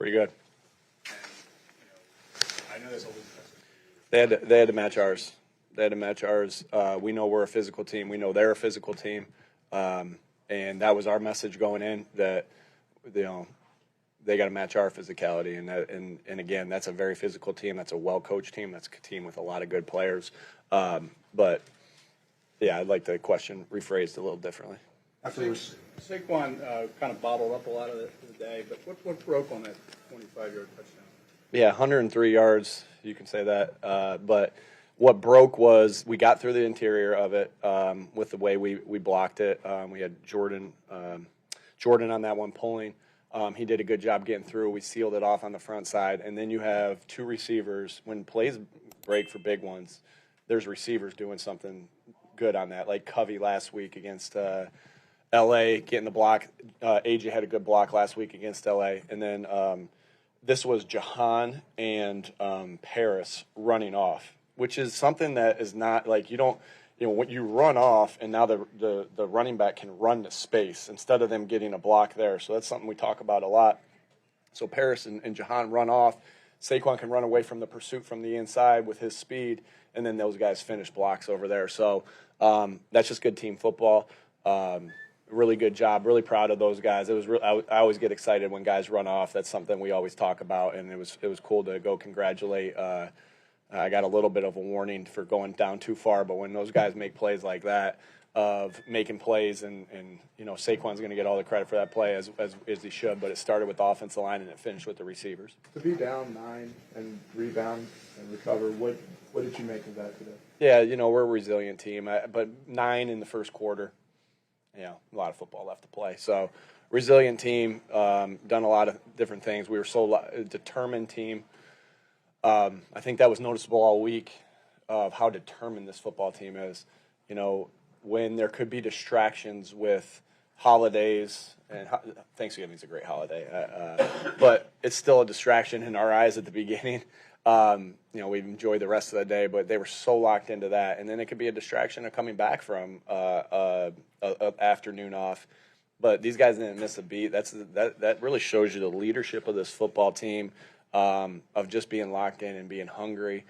Pretty good. And, I know there's always They had to match ours. They had to match ours. We know we're a physical team. We know they're a physical team. And that was our message going in, that they got to match our physicality. And again, that's a very physical team. That's a well-coached team. That's a team with a lot of good players. But, yeah, I'd like the question rephrased a little differently. Saquon kind of bottled up a lot of the day, but what broke on that 25-yard touchdown? Yeah, 103 yards, you can say that. But what broke was we got through the interior of it with the way we blocked it. We had Jordan on that one pulling. He did a good job getting through. We sealed it off on the front side. And then you have two receivers. When plays break for big ones, there's receivers doing something good on that, like Covey last week against L.A., getting the block. AJ had a good block last week against L.A. And then this was Jahan and Paris running off, which is something that is not like when you run off and now the running back can run to space instead of them getting a block there. So that's something we talk about a lot. So Paris and Jahan run off. Saquon can run away from the pursuit from the inside with his speed, and then those guys finish blocks over there. So that's just good team football. Really good job. Really proud of those guys. It was I always get excited when guys run off. That's something we always talk about, and it was cool to go congratulate. I got a little bit of a warning for going down too far, but when those guys make plays like that, of making plays, and Saquon's going to get all the credit for that play as he should, but it started with the offensive line and it finished with the receivers. To be down 9 and rebound and recover, what did you make of that today? Yeah, we're a resilient team, but 9 in the first quarter. A lot of football left to play. So, resilient team, done a lot of different things. We were a determined team. I think that was noticeable all week of how determined this football team is. When there could be distractions with holidays, and Thanksgiving's a great holiday, but it's still a distraction in our eyes at the beginning. We've enjoyed the rest of the day, but they were so locked into that. And then it could be a distraction of coming back from an afternoon off. But these guys didn't miss a beat. That really shows you the leadership of this football team, of just being locked in and being hungry,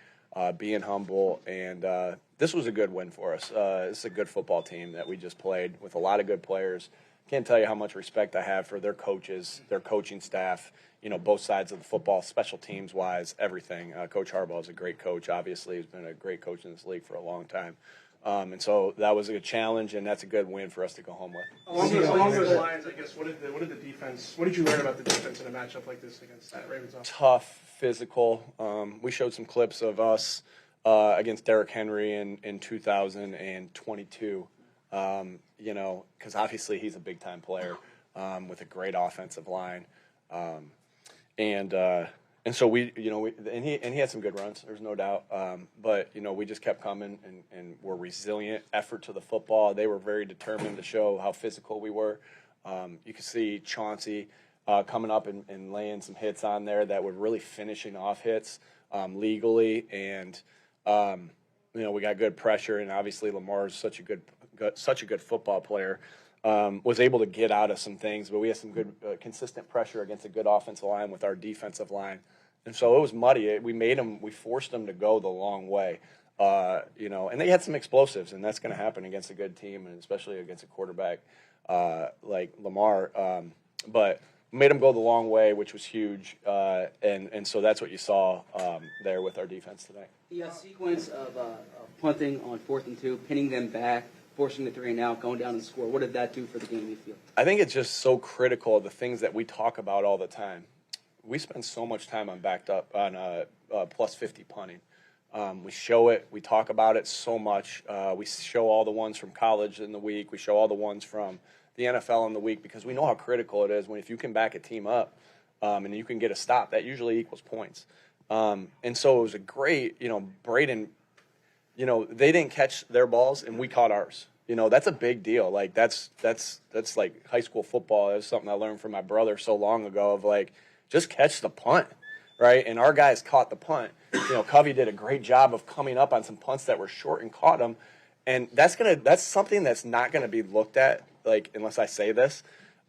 being humble. And this was a good win for us. This is a good football team that we just played with a lot of good players. Can't tell you how much respect I have for their coaches, their coaching staff, both sides of the football, special teams wise, everything. Coach Harbaugh is a great coach. Obviously, he's been a great coach in this league for a long time. And so that was a good challenge, and that's a good win for us to go home with. Along those lines, I guess, what did you learn about the defense in a matchup like this against that Ravens offense? Tough, physical. We showed some clips of us against Derrick Henry in 2022. Because obviously he's a big-time player with a great offensive line, and so he had some good runs. There's no doubt, but we just kept coming and were resilient. Effort to the football. They were very determined to show how physical we were. You could see Chauncey coming up and laying some hits on there that were really finishing off hits legally, and we got good pressure. And obviously Lamar is such a good football player, was able to get out of some things, but we had some good consistent pressure against a good offensive line with our defensive line. And so it was muddy. We forced them to go the long way, and they had some explosives, and that's going to happen against a good team, and especially against a quarterback like Lamar. But made them go the long way, which was huge, and so that's what you saw there with our defense today. The sequence of punting on 4th and 2, pinning them back, forcing the 3 and out, going down and score. What did that do for the game, you feel? I think it's just so critical of the things that we talk about all the time. We spend so much time on plus 50 punting. We show it. We talk about it so much. We show all the ones from college in the week. We show all the ones from the NFL in the week because we know how critical it is if you can back a team up and you can get a stop, that usually equals points. And so it was a great, Braden, they didn't catch their balls and we caught ours. That's a big deal. Like that's like high school football. That's something I learned from my brother so long ago of like, just catch the punt, right? And our guys caught the punt. Covey did a great job of coming up on some punts that were short and caught them. And that's something that's not gonna be looked at, like, unless I say this,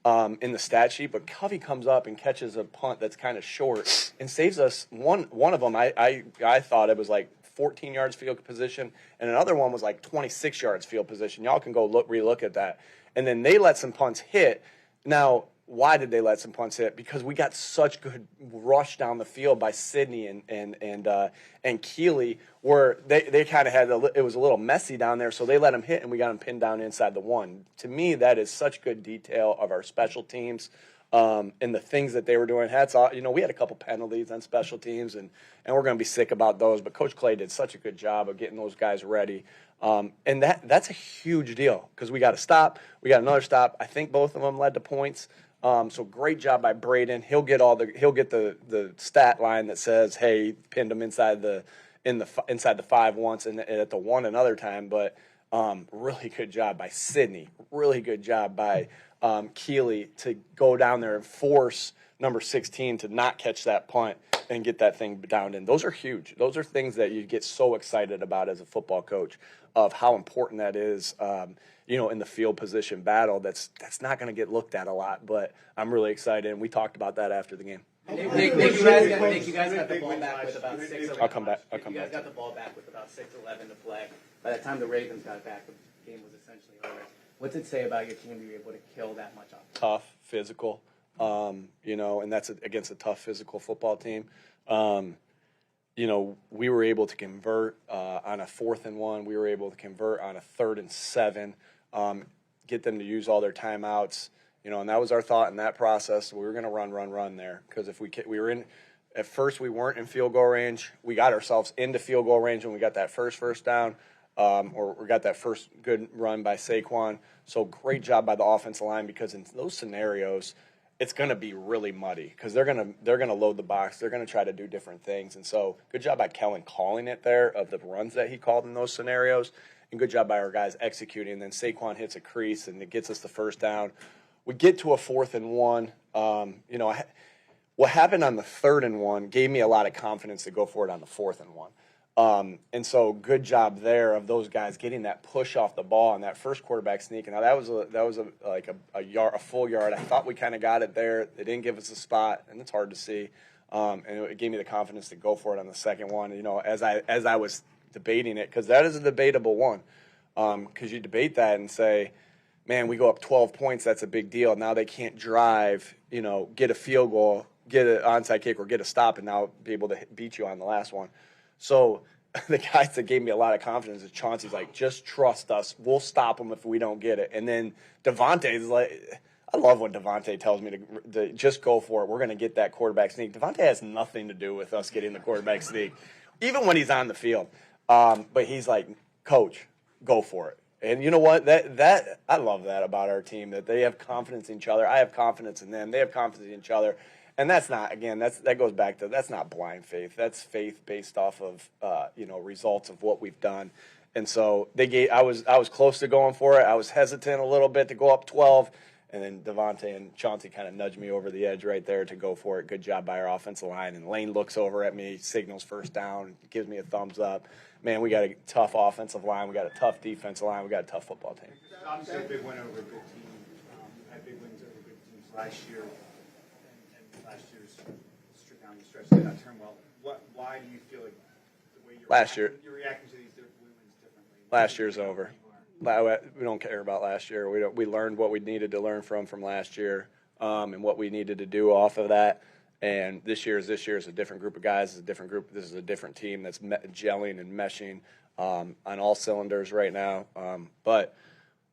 in the stat sheet, but Covey comes up and catches a punt that's kind of short and saves us. One of them, I thought it was like 14 yards field position, and another one was like 26 yards field position. Y'all can go relook at that. And then they let some punts hit. Now, why did they let some punts hit? Because we got such good rush down the field by Sidney and Keeley, where they kind of had it was a little messy down there, so they let them hit and we got them pinned down inside the one. To me, that is such good detail of our special teams and the things that they were doing. Hats off, we had a couple penalties on special teams, and we're going to be sick about those. But Coach Clay did such a good job of getting those guys ready. And that's a huge deal because we got a stop, we got another stop. I think both of them led to points. So great job by Braden. He'll get the stat line that says, hey, pinned him inside the 5 once and at the 1 another time. But really good job by Sidney. Really good job by Keeley to go down there and force number 16 to not catch that punt and get that thing down in. Those are huge. Those are things that you get so excited about as a football coach of how important that is. In the field position battle, that's not going to get looked at a lot, but I'm really excited, and we talked about that after the game. Nick, you guys got the ball back with about 6:11. I'll come back. You guys got the ball back with about 6:11 to play. By the time the Ravens got back, the game was essentially over. What's it say about your team to be able to kill that much off? Tough, physical, and that's against a tough physical football team. We were able to convert on a 4th and 1. We were able to convert on a 3rd and 7. Get them to use all their timeouts, and that was our thought in that process. We were going to run there because if we were in, at first we weren't in field goal range. We got ourselves into field goal range when we got that first down, or we got that first good run by Saquon. So great job by the offensive line because in those scenarios, it's going to be really muddy because they're going to load the box. They're going to try to do different things, and so good job by Kellen calling it there of the runs that he called in those scenarios. And good job by our guys executing. And then Saquon hits a crease, and it gets us the first down. We get to a 4th and 1. What happened on the 3rd and 1 gave me a lot of confidence to go for it on the 4th and 1. And so good job there of those guys getting that push off the ball and that first quarterback sneak. Now that was a full yard. I thought we kind of got it there. They didn't give us a spot, and it's hard to see. And it gave me the confidence to go for it on the second one. As I was debating it, because that is a debatable one, because you debate that and say, man, we go up 12 points, that's a big deal. Now they can't drive, get a field goal, get an onside kick, or get a stop, and now be able to beat you on the last one. So the guys that gave me a lot of confidence is Chauncey's like, just trust us, we'll stop them if we don't get it. And then Devontae's like, I love when Devontae tells me to just go for it. We're going to get that quarterback sneak. Devontae has nothing to do with us getting the quarterback sneak, even when he's on the field. But he's like, Coach, go for it. And you know what? That I love that about our team, that they have confidence in each other. I have confidence in them. They have confidence in each other. And that's not, again, that goes back to, that's not blind faith. That's faith based off of, results of what we've done. And so I was close to going for it. I was hesitant a little bit to go up 12. And then Devontae and Chauncey kind of nudged me over the edge right there to go for it. Good job by our offensive line. And Lane looks over at me, signals first down, gives me a thumbs up. Man, we got a tough offensive line. We got a tough defensive line. We got a tough football team. Obviously, a big win over a good team. Had big wins over good teams last year, and last year's down the stretch did not turn well. Why do you feel like the way you're reacting to these wins differently? Last year's over. We don't care about last year. We learned what we needed to learn from last year, and what we needed to do off of that. And this year is a different group of guys. It's a different group. This is a different team that's gelling and meshing on all cylinders right now. But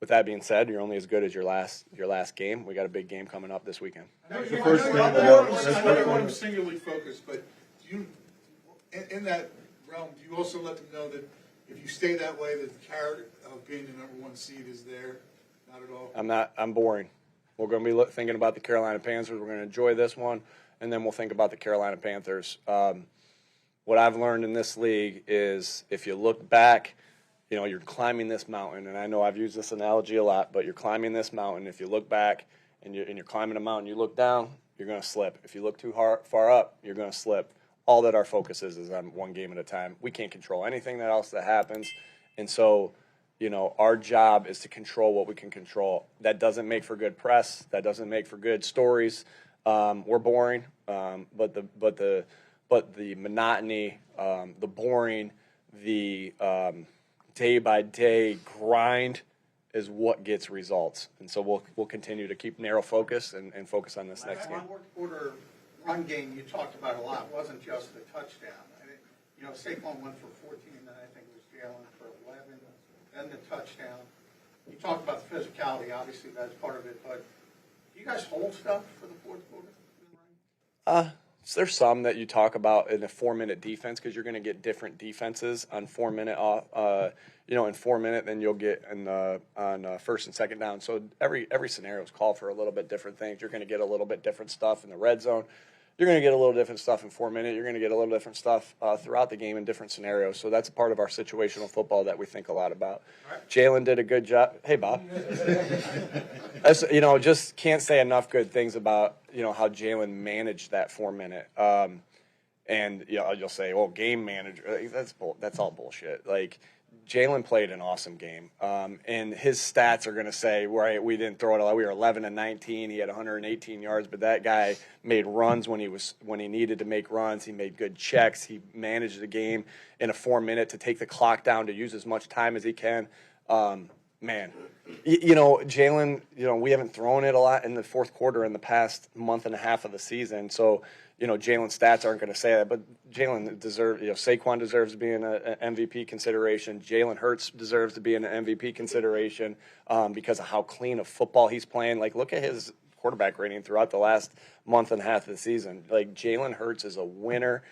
with that being said, you're only as good as your last game. We got a big game coming up this weekend. I know you want them singularly focused, but do you, in that realm, do you also let them know that if you stay that way, that the carrot of being the number 1 seed is there? Not at all. I'm boring. We're going to be thinking about the Carolina Panthers. We're going to enjoy this one, and then we'll think about the Carolina Panthers. What I've learned in this league is if you look back, you're climbing this mountain, and I know I've used this analogy a lot, but you're climbing this mountain. If you look back and you're climbing a mountain, you look down, you're going to slip. If you look too far up, you're going to slip. All that our focus is on one game at a time. We can't control anything else that happens, and so our job is to control what we can control. That doesn't make for good press. That doesn't make for good stories. We're boring, but the monotony, the boring, the day by day grind is what gets results. And so we'll continue to keep narrow focus and focus on this next game. That fourth quarter run game you talked about a lot wasn't just the touchdown. I mean, Saquon went for 14, and then I think it was Jalen for 11, then the touchdown. You talked about the physicality, obviously that's part of it, but do you guys hold stuff for the fourth quarter? There's some that you talk about in a 4-minute defense because you're going to get different defenses on 4-minute off. In 4 minute, then you'll get on first and second down. So every scenario is called for a little bit different things. You're going to get a little bit different stuff in the red zone. You're going to get a little different stuff in 4 minute. You're going to get a little different stuff throughout the game in different scenarios. So that's a part of our situational football that we think a lot about. Right. Jalen did a good job. Hey, Bob. Just can't say enough good things about how Jalen managed that 4 minute. And you'll say, well, game manager. That's all bullshit. Like, Jalen played an awesome game, and his stats are going to say, right, we didn't throw it a lot. We were 11-19. He had 118 yards, but that guy made runs when he needed to make runs. He made good checks. He managed the game in a 4 minute to take the clock down to use as much time as he can. Man, Jalen, we haven't thrown it a lot in the fourth quarter in the past month and a half of the season, so. Jalen's stats aren't going to say that, but Jalen deserves, Saquon deserves to be in an MVP consideration. Jalen Hurts deserves to be in an MVP consideration because of how clean of football he's playing. Like, look at his quarterback rating throughout the last month and a half of the season. Like, Jalen Hurts is a winner,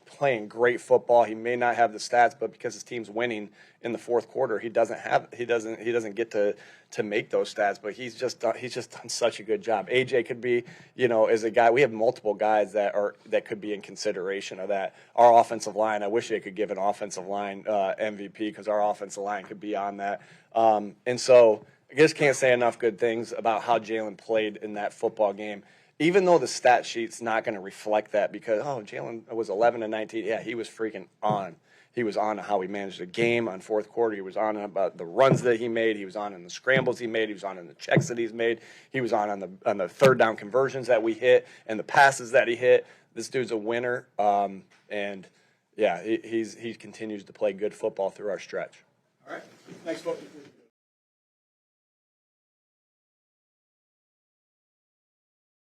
playing great football. He may not have the stats, but because his team's winning in the fourth quarter, he doesn't get to make those stats. But he's just done such a good job. AJ could be, as a guy. We have multiple guys that could be in consideration of that. Our offensive line. I wish they could give an offensive line MVP because our offensive line could be on that. And so I just can't say enough good things about how Jalen played in that football game. Even though the stat sheet's not going to reflect that because, Jalen was 11-19. Yeah, he was freaking on. He was on how he managed the game on fourth quarter. He was on about the runs that he made. He was on in the scrambles he made. He was on in the checks that he's made. He was on the third down conversions that we hit and the passes that he hit. This dude's a winner. And, yeah, he continues to play good football through our stretch. All right. Thanks, folks.